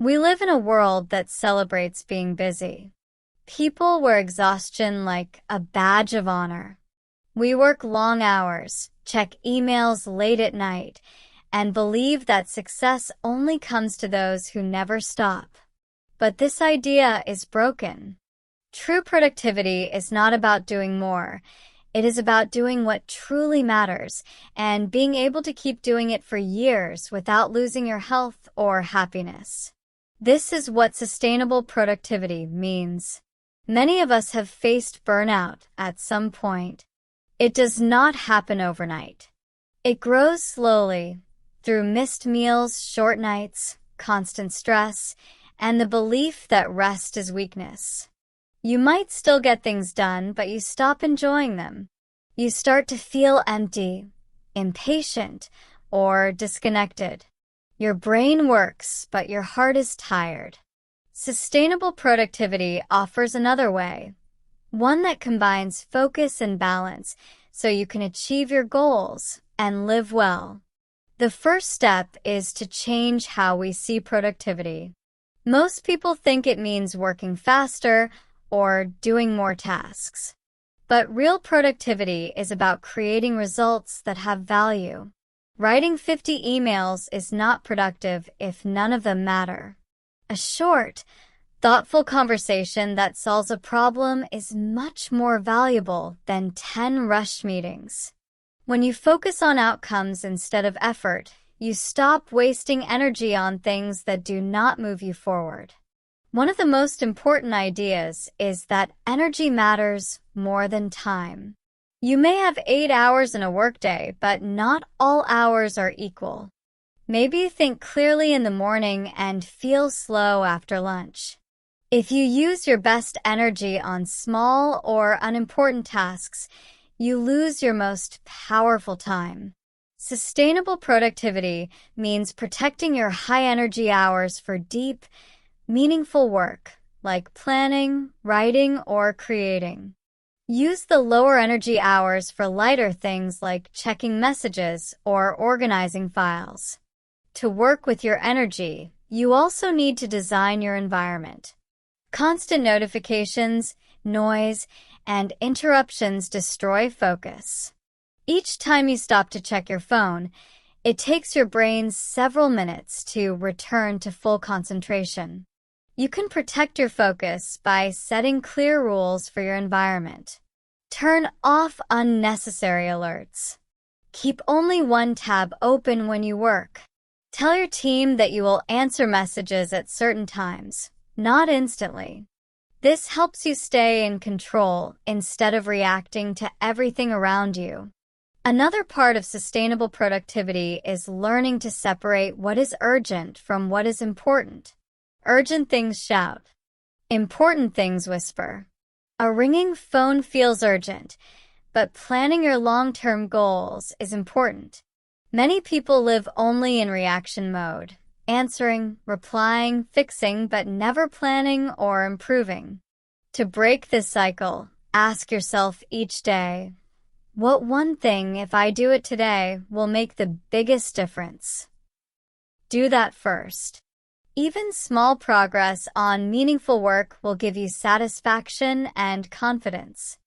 We live in a world that celebrates being busy. People wear exhaustion like a badge of honor. We work long hours, check emails late at night, and believe that success only comes to those who never stop. But this idea is broken. True productivity is not about doing more. It is about doing what truly matters and being able to keep doing it for years without losing your health or happiness. This is what sustainable productivity means. Many of us have faced burnout at some point. It does not happen overnight. It grows slowly through missed meals, short nights, constant stress, and the belief that rest is weakness. You might still get things done, but you stop enjoying them. You start to feel empty, impatient, or disconnected. Your brain works, but your heart is tired. Sustainable productivity offers another way, one that combines focus and balance so you can achieve your goals and live well. The first step is to change how we see productivity. Most people think it means working faster or doing more tasks. But real productivity is about creating results that have value. Writing 50 emails is not productive if none of them matter. A short, thoughtful conversation that solves a problem is much more valuable than 10 rushed meetings. When you focus on outcomes instead of effort, you stop wasting energy on things that do not move you forward. One of the most important ideas is that energy matters more than time. You may have 8 hours in a workday, but not all hours are equal. Maybe you think clearly in the morning and feel slow after lunch. If you use your best energy on small or unimportant tasks, you lose your most powerful time. Sustainable productivity means protecting your high-energy hours for deep, meaningful work, like planning, writing, or creating. Use the lower energy hours for lighter things like checking messages or organizing files. To work with your energy, you also need to design your environment. Constant notifications, noise, and interruptions destroy focus. Each time you stop to check your phone, it takes your brain several minutes to return to full concentration. You can protect your focus by setting clear rules for your environment. Turn off unnecessary alerts. Keep only one tab open when you work. Tell your team that you will answer messages at certain times, not instantly. This helps you stay in control instead of reacting to everything around you. Another part of sustainable productivity is learning to separate what is urgent from what is important. Urgent things shout. Important things whisper. A ringing phone feels urgent, but planning your long-term goals is important. Many people live only in reaction mode, answering, replying, fixing, but never planning or improving. To break this cycle, ask yourself each day, what one thing, if I do it today, will make the biggest difference? Do that first. Even small progress on meaningful work will give you satisfaction and confidence.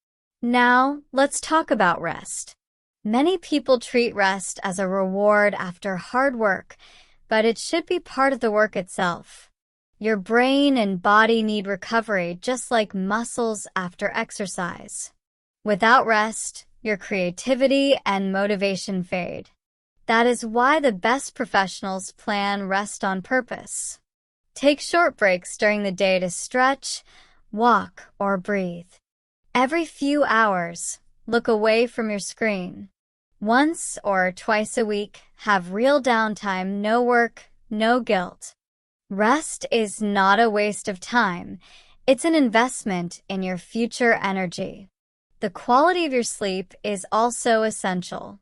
Now, let's talk about rest. Many people treat rest as a reward after hard work, but it should be part of the work itself. Your brain and body need recovery just like muscles after exercise. Without rest, your creativity and motivation fade. That is why the best professionals plan rest on purpose. Take short breaks during the day to stretch, walk, or breathe. Every few hours, look away from your screen. Once or twice a week, have real downtime, no work, no guilt. Rest is not a waste of time. It's an investment in your future energy. The quality of your sleep is also essential.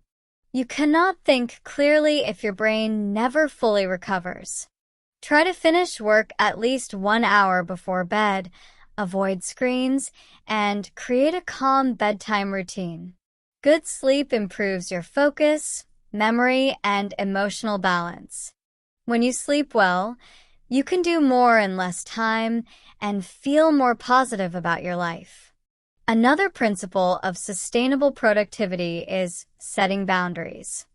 You cannot think clearly if your brain never fully recovers. Try to finish work at least 1 hour before bed, avoid screens, and create a calm bedtime routine. Good sleep improves your focus, memory, and emotional balance. When you sleep well, You can do more in less time and feel more positive about your life. Another principle of sustainable productivity is setting boundaries.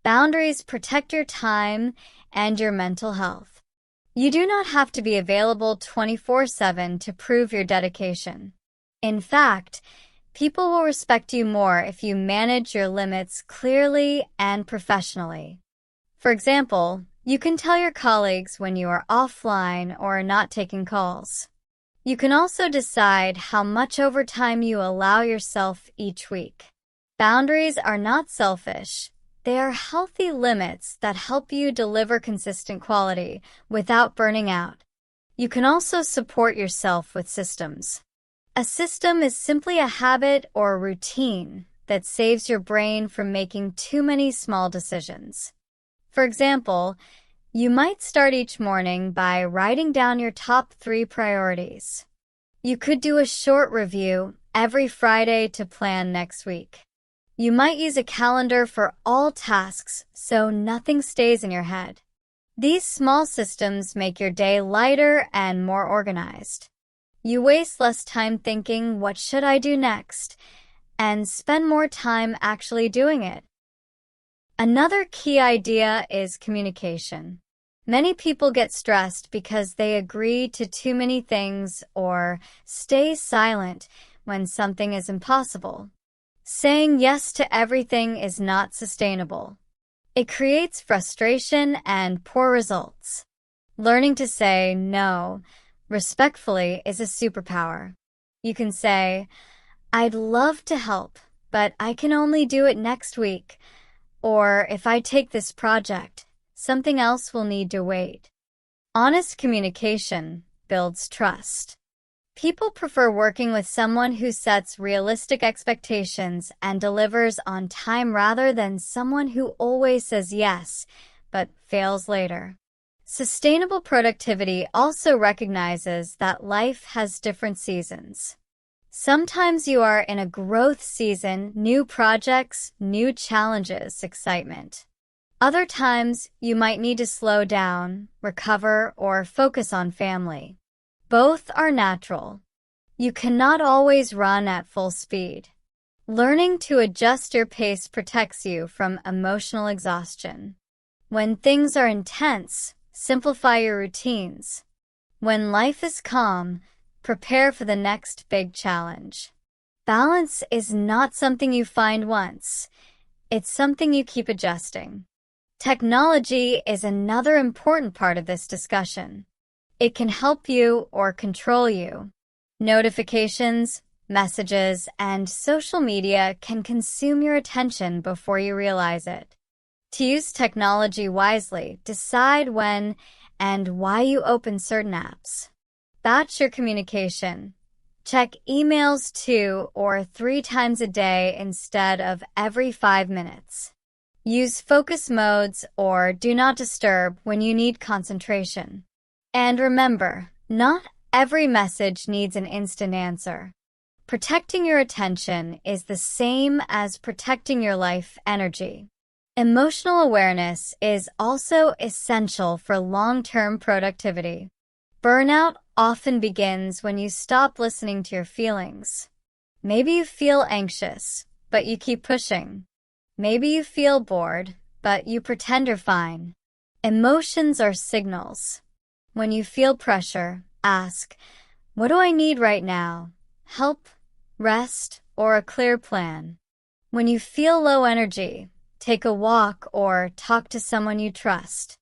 Boundaries protect your time and your mental health. You do not have to be available 24/7 to prove your dedication. In fact, people will respect you more if you manage your limits clearly and professionally. For example, you can tell your colleagues when you are offline or not taking calls. You can also decide how much overtime you allow yourself each week. Boundaries are not selfish. They are healthy limits that help you deliver consistent quality without burning out. You can also support yourself with systems. A system is simply a habit or a routine that saves your brain from making too many small decisions. For example, you might start each morning by writing down your top 3 priorities. You could do a short review every Friday to plan next week. You might use a calendar for all tasks so nothing stays in your head. These small systems make your day lighter and more organized. You waste less time thinking, "What should I do next?" and spend more time actually doing it. Another key idea is communication. Many people get stressed because they agree to too many things or stay silent when something is impossible. Saying yes to everything is not sustainable. It creates frustration and poor results. Learning to say no respectfully is a superpower. You can say, "I'd love to help, but I can only do it next week," or "If I take this project, something else will need to wait." Honest communication builds trust. People prefer working with someone who sets realistic expectations and delivers on time rather than someone who always says yes, but fails later. Sustainable productivity also recognizes that life has different seasons. Sometimes you are in a growth season, new projects, new challenges, excitement. Other times, you might need to slow down, recover, or focus on family. Both are natural. You cannot always run at full speed. Learning to adjust your pace protects you from emotional exhaustion. When things are intense, simplify your routines. When life is calm, prepare for the next big challenge. Balance is not something you find once. It's something you keep adjusting. Technology is another important part of this discussion. It can help you or control you. Notifications, messages, and social media can consume your attention before you realize it. To use technology wisely, decide when and why you open certain apps. Batch your communication. Check emails 2 or 3 times a day instead of every 5 minutes. Use focus modes or do not disturb when you need concentration. And remember, not every message needs an instant answer. Protecting your attention is the same as protecting your life energy. Emotional awareness is also essential for long-term productivity. Burnout often begins when you stop listening to your feelings. Maybe you feel anxious, but you keep pushing. Maybe you feel bored, but you pretend you're fine. Emotions are signals. When you feel pressure, ask, "What do I need right now? Help, rest, or a clear plan?" When you feel low energy, take a walk or talk to someone you trust.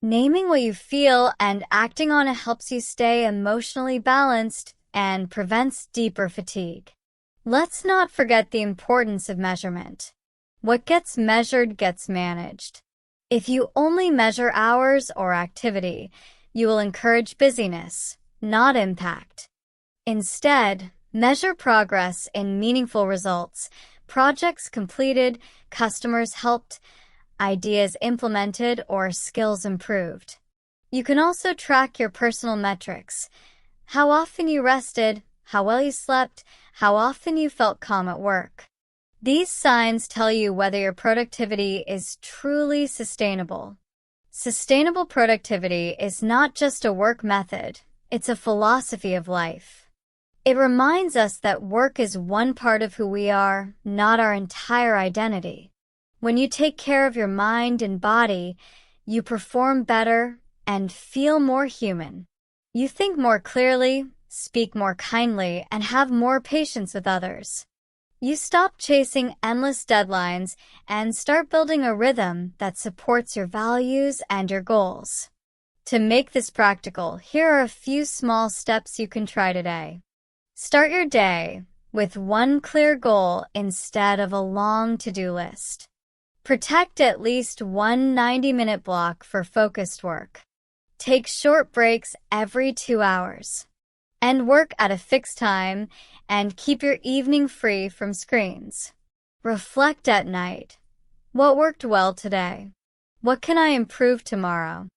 Naming what you feel and acting on it helps you stay emotionally balanced and prevents deeper fatigue. Let's not forget the importance of measurement. What gets measured gets managed. If you only measure hours or activity, you will encourage busyness, not impact. Instead, measure progress in meaningful results, projects completed, customers helped, ideas implemented, or skills improved. You can also track your personal metrics: how often you rested, how well you slept, how often you felt calm at work. These signs tell you whether your productivity is truly sustainable. Sustainable productivity is not just a work method, it's a philosophy of life. It reminds us that work is one part of who we are, not our entire identity. When you take care of your mind and body, you perform better and feel more human. You think more clearly, speak more kindly, and have more patience with others. You stop chasing endless deadlines and start building a rhythm that supports your values and your goals. To make this practical, here are a few small steps you can try today. Start your day with one clear goal instead of a long to-do list. Protect at least one 90-minute block for focused work. Take short breaks every 2 hours. End work at a fixed time and keep your evening free from screens. Reflect at night. What worked well today? What can I improve tomorrow?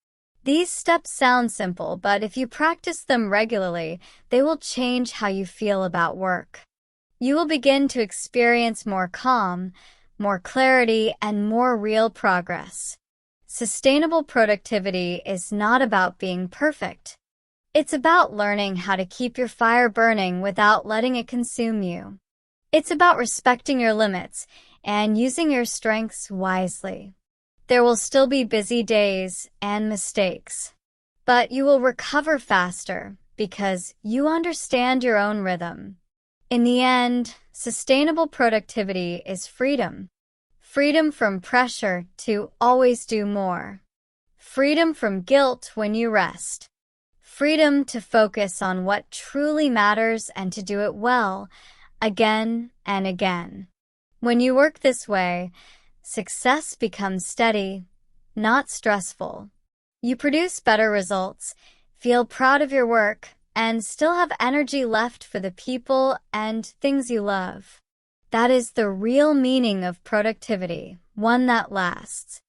These steps sound simple, but if you practice them regularly, they will change how you feel about work. You will begin to experience more calm, more clarity, and more real progress. Sustainable productivity is not about being perfect. It's about learning how to keep your fire burning without letting it consume you. It's about respecting your limits and using your strengths wisely. There will still be busy days and mistakes, but you will recover faster because you understand your own rhythm. In the end, sustainable productivity is freedom. Freedom from pressure to always do more. Freedom from guilt when you rest. Freedom to focus on what truly matters and to do it well, again and again. When you work this way, success becomes steady, not stressful. You produce better results, feel proud of your work, and still have energy left for the people and things you love. That is the real meaning of productivity, one that lasts.